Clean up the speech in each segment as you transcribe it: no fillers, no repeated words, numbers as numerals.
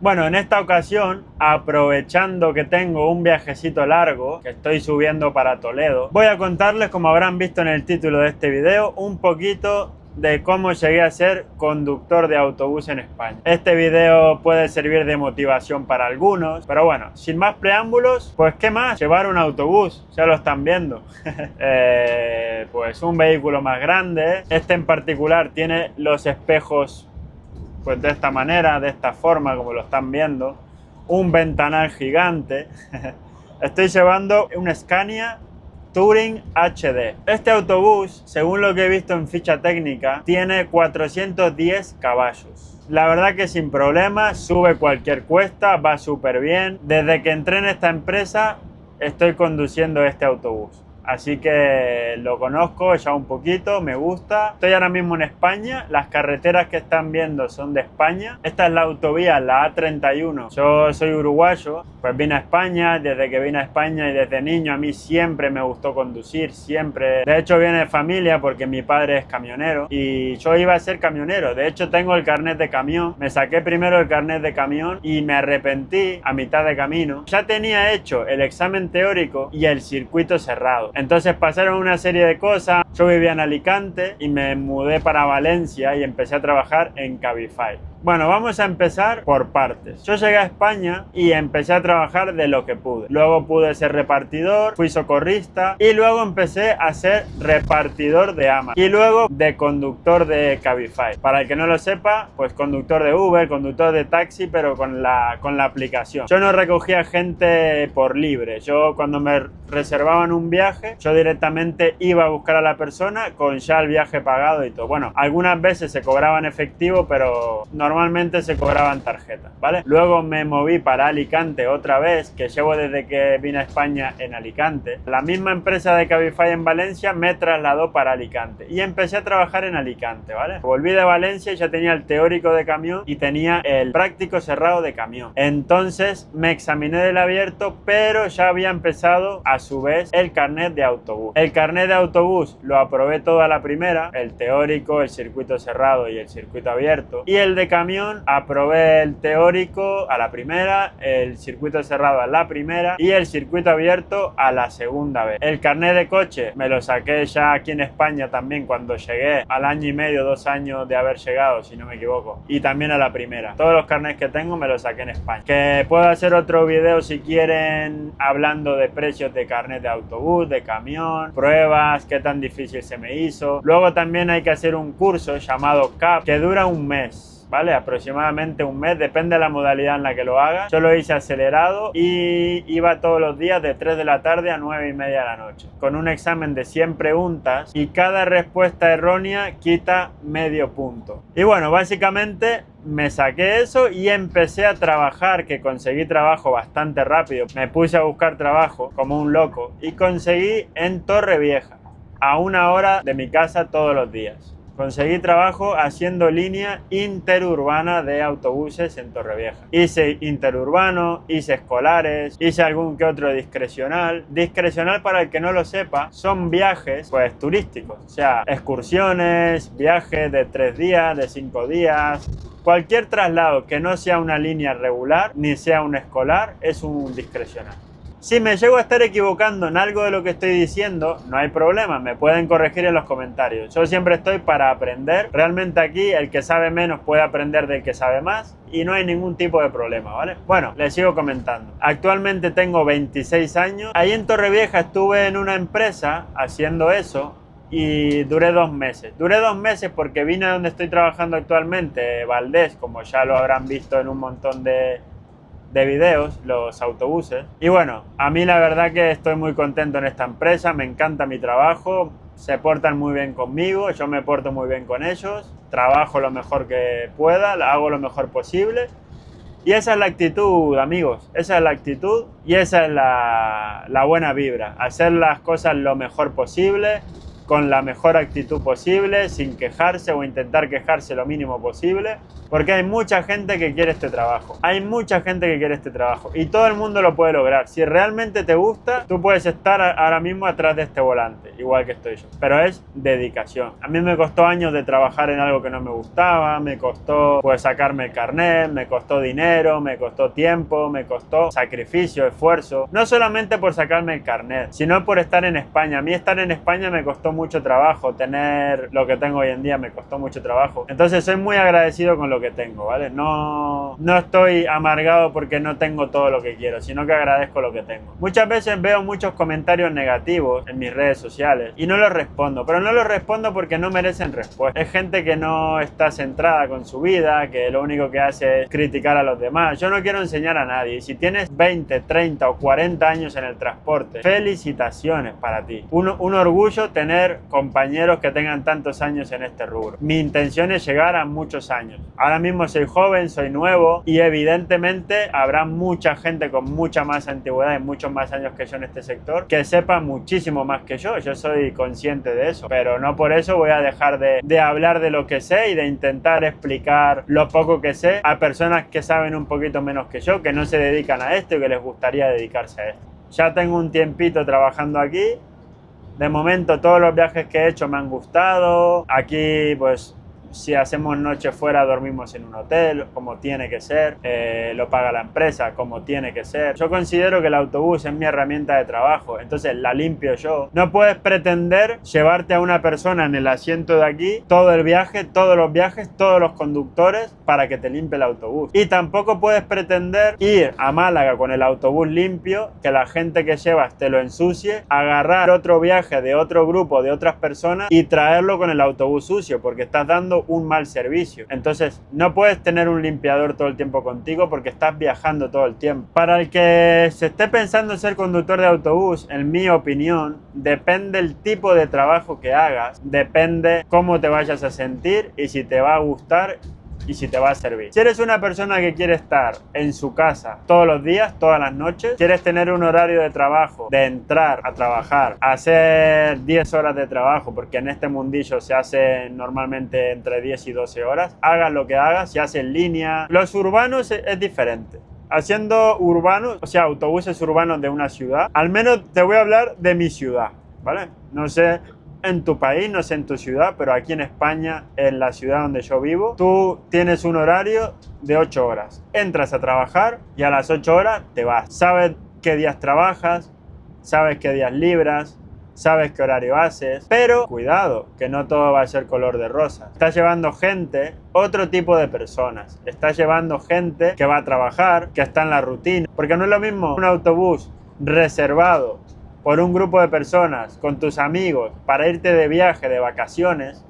Bueno, en esta ocasión, aprovechando que tengo un viajecito largo, que estoy subiendo para Toledo, voy a contarles, como habrán visto en el título de este video, un poquito de cómo llegué a ser conductor de autobús en España. Este video puede servir de motivación para algunos, pero bueno, sin más preámbulos, pues ¿qué más? Llevar un autobús, ya lo están viendo. Pues un vehículo más grande. Este en particular tiene los espejos pues de esta manera, de esta forma, como lo están viendo, un ventanal gigante. Estoy llevando un Scania Touring HD. Este autobús, según lo que he visto en ficha técnica, tiene 410 caballos. La verdad que sin problemas, sube cualquier cuesta, va súper bien. Desde que entré en esta empresa, estoy conduciendo este autobús. Así que lo conozco ya un poquito, me gusta. Estoy ahora mismo en España, las carreteras que están viendo son de España. Esta es la autovía, la A31. Yo soy uruguayo, pues vine a España, desde que vine a España y desde niño a mí siempre me gustó conducir, siempre. De hecho viene de familia porque mi padre es camionero y yo iba a ser camionero. De hecho tengo el carnet de camión, me saqué primero el carnet de camión y me arrepentí a mitad de camino. Ya tenía hecho el examen teórico y el circuito cerrado. Entonces pasaron una serie de cosas. Yo vivía en Alicante y me mudé para Valencia y empecé a trabajar en Cabify. Bueno, vamos a empezar por partes. Yo llegué a España y empecé a trabajar de lo que pude. Luego pude ser repartidor, fui socorrista y luego empecé a ser repartidor de Amazon y luego de conductor de Cabify. Para el que no lo sepa, pues conductor de Uber, conductor de taxi, pero con la aplicación. Yo no recogía gente por libre. Yo cuando me reservaban un viaje, yo directamente iba a buscar a la persona con ya el viaje pagado y todo. Bueno, algunas veces se cobraba en efectivo, pero normalmente se cobraban tarjetas, ¿vale? Luego me moví para Alicante otra vez, que llevo desde que vine a España en Alicante. La misma empresa de Cabify en Valencia me trasladó para Alicante y empecé a trabajar en Alicante, ¿vale? Volví de Valencia y ya tenía el teórico de camión y tenía el práctico cerrado de camión. Entonces me examiné del abierto, pero ya había empezado a su vez el carnet de autobús. El carnet de autobús lo aprobé todo a la primera, el teórico, el circuito cerrado y el circuito abierto. Y el de camión aprobé el teórico a la primera, el circuito cerrado a la primera y el circuito abierto a la segunda vez. El carnet de coche me lo saqué ya aquí en España también cuando llegué, al año y medio, 2 años de haber llegado, si no me equivoco, y también a la primera. Todos los carnets que tengo me los saqué en España. Que puedo hacer otro video si quieren hablando de precios de carnet de autobús, de camión, pruebas, qué tan difícil se me hizo. Luego también hay que hacer un curso llamado CAP que dura un mes. ¿Vale? Aproximadamente un mes, depende de la modalidad en la que lo haga. Yo lo hice acelerado y iba todos los días de 3 de la tarde a 9:30 de la noche, con un examen de 100 preguntas y cada respuesta errónea quita medio punto. Y bueno, básicamente me saqué eso y empecé a trabajar, que conseguí trabajo bastante rápido. Me puse a buscar trabajo como un loco y conseguí en Torrevieja, a 1 hora de mi casa todos los días. Conseguí trabajo haciendo línea interurbana de autobuses en Torrevieja. Hice interurbano, hice escolares, hice algún que otro discrecional. Discrecional, para el que no lo sepa, son viajes pues turísticos. O sea, excursiones, viajes de 3 días, de 5 días. Cualquier traslado que no sea una línea regular, ni sea un escolar, es un discrecional. Si me llego a estar equivocando en algo de lo que estoy diciendo, no hay problema, me pueden corregir en los comentarios. Yo siempre estoy para aprender. Realmente aquí el que sabe menos puede aprender del que sabe más y no hay ningún tipo de problema, ¿vale? Bueno, les sigo comentando. Actualmente tengo 26 años. Ahí en Torrevieja estuve en una empresa haciendo eso y duré 2 meses. Duré 2 meses porque vine a donde estoy trabajando actualmente, Valdés, como ya lo habrán visto en un montón de videos, los autobuses. Y bueno, a mí la verdad que estoy muy contento en esta empresa, me encanta mi trabajo, se portan muy bien conmigo, yo me porto muy bien con ellos, trabajo lo mejor que pueda, hago lo mejor posible. Y esa es la actitud, amigos, esa es la actitud y esa es la buena vibra, hacer las cosas lo mejor posible, con la mejor actitud posible, sin quejarse o intentar quejarse lo mínimo posible, porque hay mucha gente que quiere este trabajo. Hay mucha gente que quiere este trabajo y todo el mundo lo puede lograr. Si realmente te gusta, tú puedes estar ahora mismo atrás de este volante, igual que estoy yo. Pero es dedicación. A mí me costó años de trabajar en algo que no me gustaba, me costó pues sacarme el carnet, me costó dinero, me costó tiempo, me costó sacrificio, esfuerzo. No solamente por sacarme el carnet, sino por estar en España. A mí estar en España me costó mucho trabajo. Tener lo que tengo hoy en día me costó mucho trabajo. Entonces soy muy agradecido con lo que tengo, ¿vale? No estoy amargado porque no tengo todo lo que quiero, sino que agradezco lo que tengo. Muchas veces veo muchos comentarios negativos en mis redes sociales y no los respondo, pero no los respondo porque no merecen respuesta. Es gente que no está centrada con su vida, que lo único que hace es criticar a los demás. Yo no quiero enseñar a nadie. Y si tienes 20, 30 o 40 años en el transporte, felicitaciones para ti. Un orgullo tener compañeros que tengan tantos años en este rubro. Mi intención es llegar a muchos años. Ahora mismo soy joven, soy nuevo y evidentemente habrá mucha gente con mucha más antigüedad y muchos más años que yo en este sector que sepa muchísimo más que yo. Yo soy consciente de eso, pero no por eso voy a dejar de hablar de lo que sé y de intentar explicar lo poco que sé a personas que saben un poquito menos que yo, que no se dedican a esto y que les gustaría dedicarse a esto. Ya tengo un tiempito trabajando aquí. De momento todos los viajes que he hecho me han gustado. Aquí pues si hacemos noche fuera dormimos en un hotel como tiene que ser, lo paga la empresa como tiene que ser. Yo considero que el autobús es mi herramienta de trabajo, entonces la limpio yo. No puedes pretender llevarte a una persona en el asiento de aquí todo el viaje, todos los viajes, todos los conductores para que te limpie el autobús. Y tampoco puedes pretender ir a Málaga con el autobús limpio, que la gente que llevas te lo ensucie, agarrar otro viaje de otro grupo, de otras personas y traerlo con el autobús sucio, porque estás dando un mal servicio. Entonces no puedes tener un limpiador todo el tiempo contigo porque estás viajando todo el tiempo. Para el que se esté pensando en ser conductor de autobús, en mi opinión, depende el tipo de trabajo que hagas, depende cómo te vayas a sentir y si te va a gustar y si te va a servir. Si eres una persona que quiere estar en su casa todos los días, todas las noches, quieres tener un horario de trabajo, de entrar a trabajar, hacer 10 horas de trabajo, porque en este mundillo se hace normalmente entre 10 y 12 horas, hagas lo que hagas, se hace en línea. Los urbanos es diferente. Haciendo urbanos, o sea, autobuses urbanos de una ciudad, al menos te voy a hablar de mi ciudad, ¿vale? No sé en tu país, no sé en tu ciudad, pero aquí en España, en la ciudad donde yo vivo, tú tienes un horario de 8 horas. Entras a trabajar y a las 8 horas te vas. Sabes qué días trabajas, sabes qué días libras, sabes qué horario haces, pero cuidado, que no todo va a ser color de rosa. Estás llevando gente, otro tipo de personas. Estás llevando gente que va a trabajar, que está en la rutina, porque no es lo mismo un autobús reservado por un grupo de personas, con tus amigos, para irte de viaje, de vacaciones,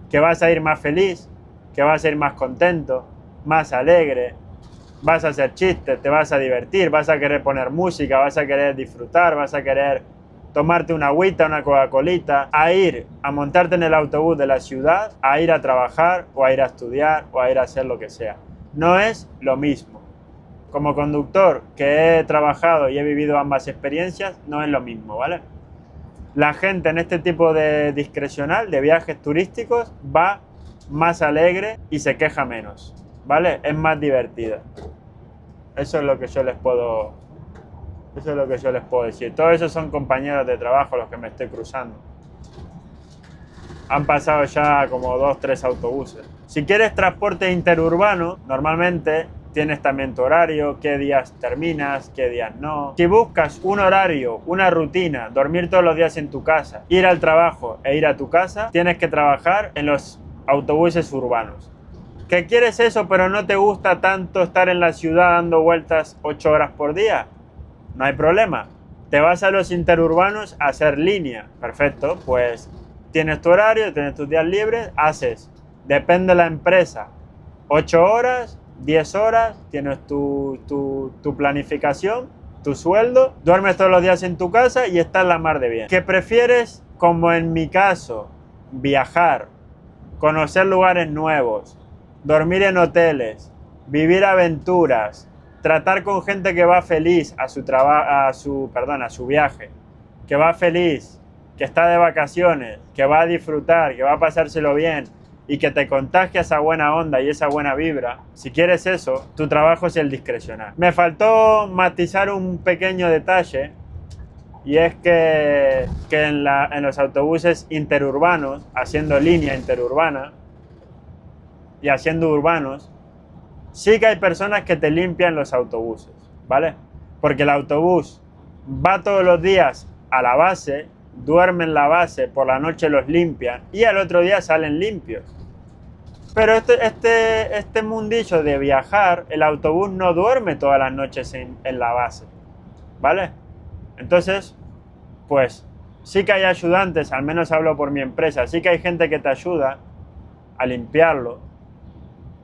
que vas a ir más feliz, que vas a ir más contento, más alegre, vas a hacer chistes, te vas a divertir, vas a querer poner música, vas a querer disfrutar, vas a querer tomarte una agüita, una Coca-Colita, a ir a montarte en el autobús de la ciudad, a ir a trabajar o a ir a estudiar o a ir a hacer lo que sea. No es lo mismo. Como conductor que he trabajado y he vivido ambas experiencias, no es lo mismo, ¿vale? La gente en este tipo de discrecional, de viajes turísticos, va más alegre y se queja menos, ¿vale? Es más divertida. Eso es lo que yo les puedo decir. Todos esos son compañeros de trabajo los que me estoy cruzando. Han pasado ya como 2 o 3 autobuses. Si quieres transporte interurbano, normalmente tienes también tu horario, qué días terminas, qué días no. Si buscas un horario, una rutina, dormir todos los días en tu casa, ir al trabajo e ir a tu casa, tienes que trabajar en los autobuses urbanos. ¿Que quieres eso pero no te gusta tanto estar en la ciudad dando vueltas 8 horas por día? No hay problema. Te vas a los interurbanos a hacer línea. Perfecto, pues tienes tu horario, tienes tus días libres, haces, depende de la empresa, 8 horas, 10 horas, tienes tu planificación, tu sueldo, duermes todos los días en tu casa y estás la mar de bien. ¿Qué prefieres, como en mi caso, viajar, conocer lugares nuevos, dormir en hoteles, vivir aventuras, tratar con gente que va feliz a su viaje, que va feliz que está de vacaciones, que va a disfrutar, que va a pasárselo bien y que te contagia esa buena onda y esa buena vibra, si quieres eso, tu trabajo es el discrecional. Me faltó matizar un pequeño detalle, y es que en los autobuses interurbanos, haciendo línea interurbana y haciendo urbanos, sí que hay personas que te limpian los autobuses, ¿vale? Porque el autobús va todos los días a la base, duerme en la base, por la noche los limpian y al otro día salen limpios. Pero este mundillo de viajar, el autobús no duerme todas las noches en la base, ¿vale? Entonces, pues sí que hay ayudantes, al menos hablo por mi empresa, sí que hay gente que te ayuda a limpiarlo,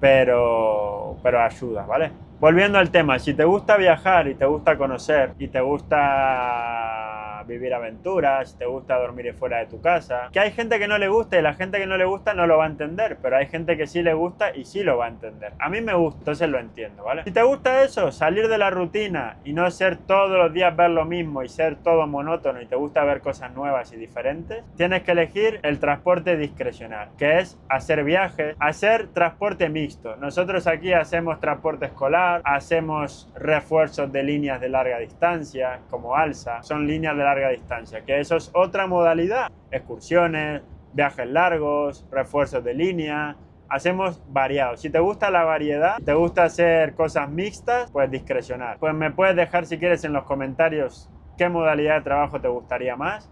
pero ayuda, ¿vale? Volviendo al tema, si te gusta viajar y te gusta conocer y te gusta vivir aventuras, si te gusta dormir fuera de tu casa, que hay gente que no le gusta y la gente que no le gusta no lo va a entender, pero hay gente que sí le gusta y sí lo va a entender. A mí me gusta, entonces lo entiendo, ¿vale? Si te gusta eso, salir de la rutina y no ser todos los días ver lo mismo y ser todo monótono y te gusta ver cosas nuevas y diferentes, tienes que elegir el transporte discrecional, que es hacer viajes, hacer transporte mixto. Nosotros aquí hacemos transporte escolar, hacemos refuerzos de líneas de larga distancia, como ALSA, son líneas de larga distancia, que eso es otra modalidad. Excursiones, viajes largos, refuerzos de línea, hacemos variados. Si te gusta la variedad, te gusta hacer cosas mixtas, pues discrecional. Pues me puedes dejar si quieres en los comentarios qué modalidad de trabajo te gustaría más.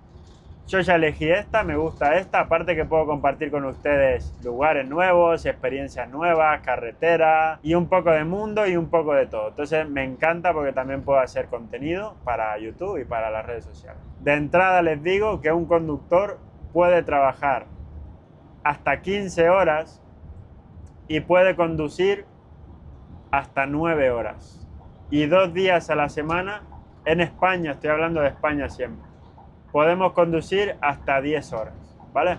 Yo ya elegí esta, me gusta esta, aparte que puedo compartir con ustedes lugares nuevos, experiencias nuevas, carretera y un poco de mundo y un poco de todo. Entonces me encanta porque también puedo hacer contenido para YouTube y para las redes sociales. De entrada les digo que un conductor puede trabajar hasta 15 horas y puede conducir hasta 9 horas. Y 2 días a la semana, en España, estoy hablando de España siempre, podemos conducir hasta 10 horas, ¿vale?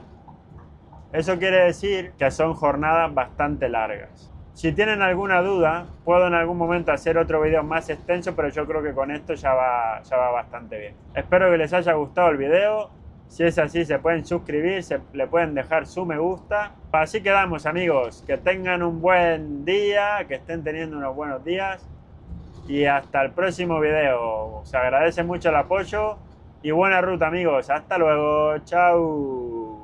Eso quiere decir que son jornadas bastante largas. Si tienen alguna duda, puedo en algún momento hacer otro video más extenso, pero yo creo que con esto ya va bastante bien. Espero que les haya gustado el video. Si es así, se pueden suscribir, le pueden dejar su me gusta. Así quedamos, amigos. Que tengan un buen día, que estén teniendo unos buenos días. Y hasta el próximo video. Se agradece mucho el apoyo. Y buena ruta, amigos. Hasta luego. Chao.